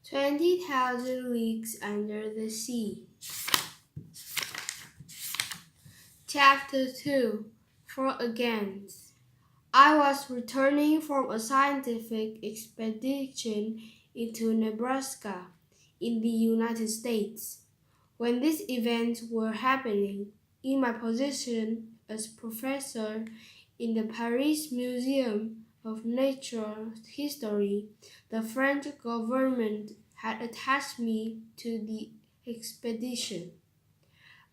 20,000 Leagues Under the Sea. Chapter 2. For Against. I was returning from a scientific expedition into Nebraska in the United States when these events were happening. In my position as professor in the Paris Museum of Natural History, the French government had attached me to the expedition.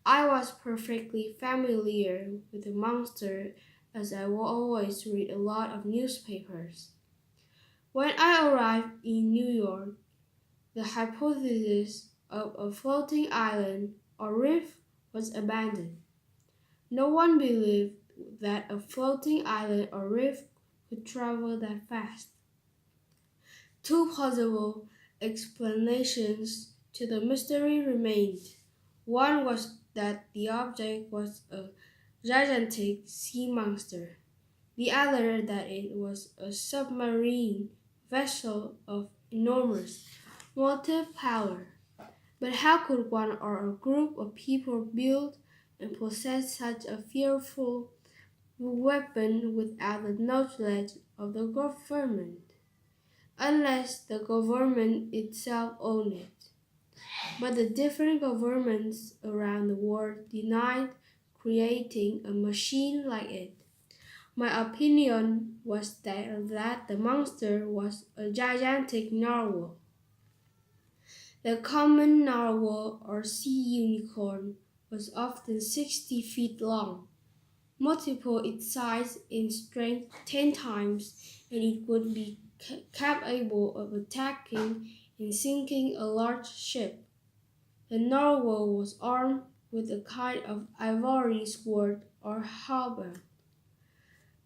I was perfectly familiar with the monster as I always read a lot of newspapers. When I arrived in New York, the hypothesis of a floating island or reef was abandoned. No one believed that a floating island or reef could travel that fast. Two possible explanations to the mystery remained. One was that the object was a gigantic sea monster. The other that it was a submarine vessel of enormous motive power. But how could one or a group of people build and possess such a fearful weapon without the knowledge of the government? Unless the government itself owned it. But the different governments around the world denied creating a machine like it. My opinion was that the monster was a gigantic narwhal. The common narwhal or sea unicorn was often 60 feet long, multiple its size in strength 10 times, and it would be capable of attacking and sinking a large ship. The narwhal was armed with a kind of ivory sword or halberd,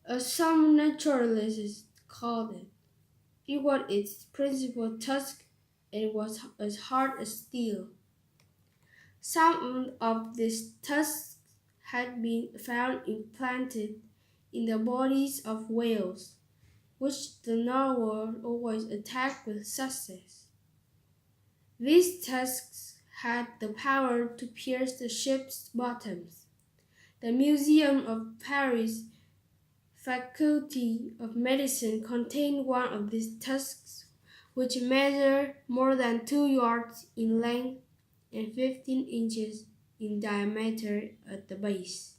as some naturalists called it. It was its principal tusk and was as hard as steel. Some of these tusks had been found implanted in the bodies of whales, which the narwhal always attacked with success. These tusks had the power to pierce the ship's bottoms. The Museum of Paris Faculty of Medicine contained one of these tusks, which measured more than 2 yards in length and 15 inches in diameter at the base.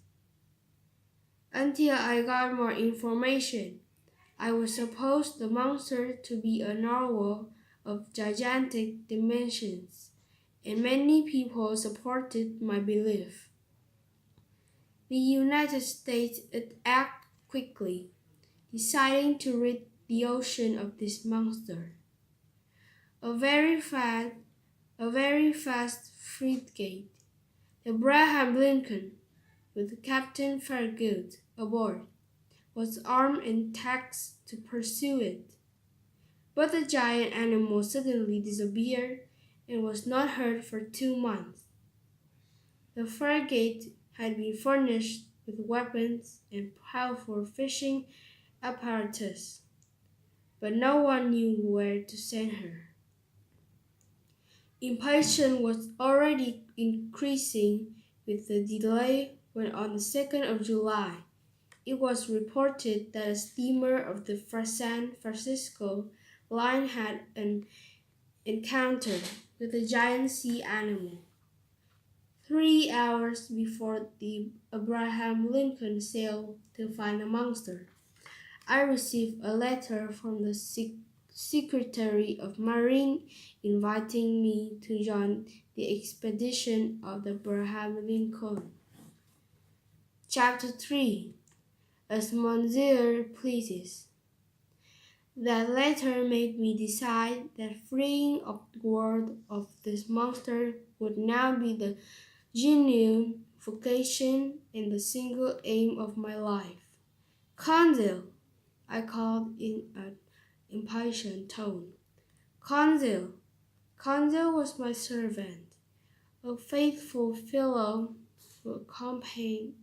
Until I got more information, I was supposed the monster to be a narwhal of gigantic dimensions, and many people supported my belief. The United States acted quickly, deciding to rid the ocean of this monster. A very fast frigate, the Abraham Lincoln, with Captain Farragut aboard, was armed and tasked to pursue it. But the giant animal suddenly disappeared and was not heard for 2 months. The frigate had been furnished with weapons and powerful fishing apparatus, but no one knew where to send her. Impatience was already increasing with the delay when on the 2nd of July, it was reported that a steamer of the San Francisco line had an encounter with a giant sea animal. 3 hours before the Abraham Lincoln sailed to find the monster, I received a letter from the Secretary of Marine inviting me to join the expedition of the Abraham Lincoln. Chapter 3. As Monsieur pleases. That letter made me decide that freeing the world of this monster would now be the genuine vocation and the single aim of my life. Consul, I called in an impatient tone. Consul. Consul was my servant, a faithful fellow who accompanied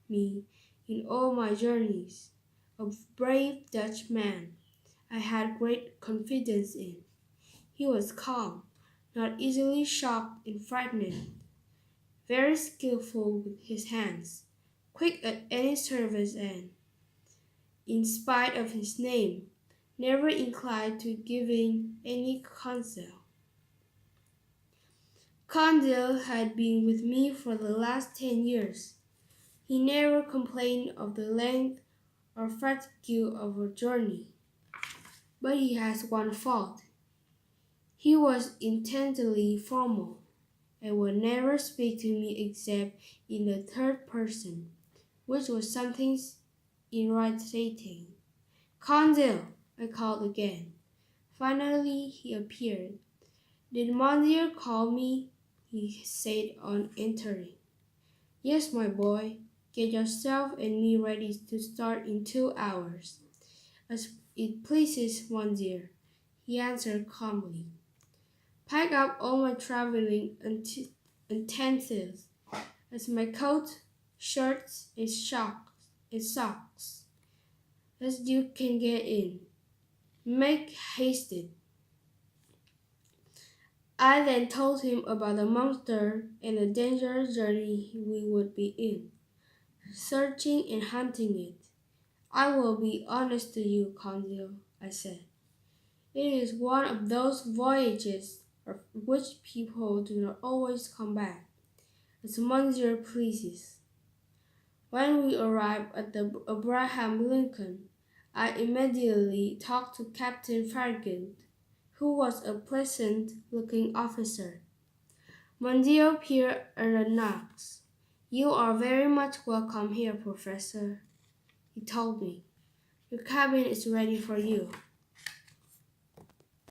me in all my journeys, a brave Dutchman. I had great confidence in. He was calm, not easily shocked and frightened, very skillful with his hands, quick at any service and, in spite of his name, never inclined to giving any counsel. Condell had been with me for the last 10 years. He never complained of the length or fatigue of a journey. But he has one fault. He was intensely formal, and would never speak to me except in the third person, which was something irritating. Condell, I called again. Finally he appeared. Did Monsieur call me? He said on entering. Yes, my boy. Get yourself and me ready to start in 2 hours. As it pleases, Monsieur, he answered calmly. Pack up all my traveling utensils, as my coat, shirts, and socks, as you can get in. Make hasted. I then told him about the monster and the dangerous journey we would be in, searching and hunting it. I will be honest to you, Consil, I said. It is one of those voyages of which people do not always come back, as Monsieur pleases. When we arrived at the Abraham Lincoln, I immediately talked to Captain Farragut, who was a pleasant-looking officer. Monsieur Pierre Aronnax, you are very much welcome here, Professor, he told me. Your cabin is ready for you.